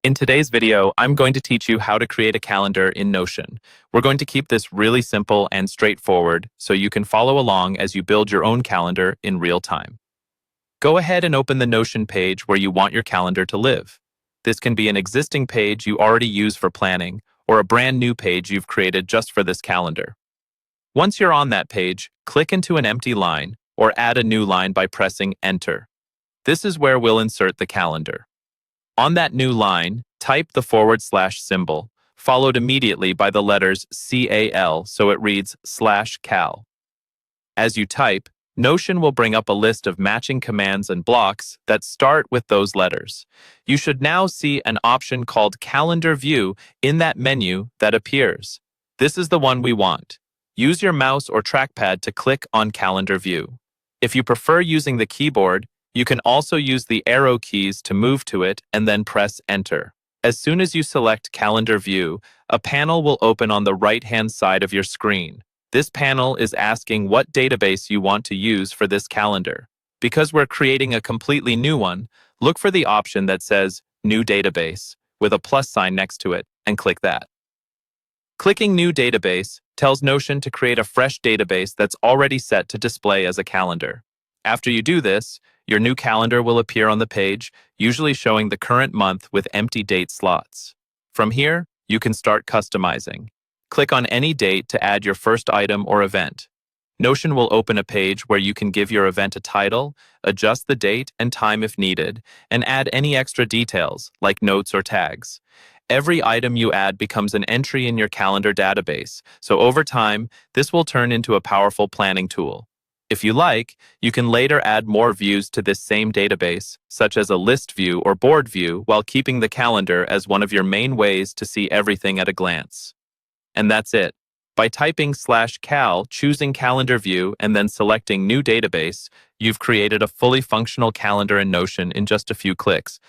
In today's video, I'm going to teach you how to create a calendar in Notion. We're going to keep this really simple and straightforward so you can follow along as you build your own calendar in real time. Go ahead and open the Notion page where you want your calendar to live. This can be an existing page you already use for planning or a brand new page you've created just for this calendar. Once you're on that page, click into an empty line or add a new line by pressing Enter. This is where we'll insert the calendar. On that new line, type the / symbol, followed immediately by the letters CAL, so it reads /cal. As you type, Notion will bring up a list of matching commands and blocks that start with those letters. You should now see an option called Calendar View in that menu that appears. This is the one we want. Use your mouse or trackpad to click on Calendar View. If you prefer using the keyboard, you can also use the arrow keys to move to it and then press Enter. As soon as you select Calendar View, a panel will open on the right-hand side of your screen. This panel is asking what database you want to use for this calendar. Because we're creating a completely new one, look for the option that says New Database with a plus sign next to it and click that. Clicking New Database tells Notion to create a fresh database that's already set to display as a calendar. After you do this, your new calendar will appear on the page, usually showing the current month with empty date slots. From here, you can start customizing. Click on any date to add your first item or event. Notion will open a page where you can give your event a title, adjust the date and time if needed, and add any extra details, like notes or tags. Every item you add becomes an entry in your calendar database, so over time, this will turn into a powerful planning tool. If you like, you can later add more views to this same database, such as a list view or board view, while keeping the calendar as one of your main ways to see everything at a glance. And that's it. By typing /cal, choosing Calendar View, and then selecting New Database, you've created a fully functional calendar in Notion in just a few clicks.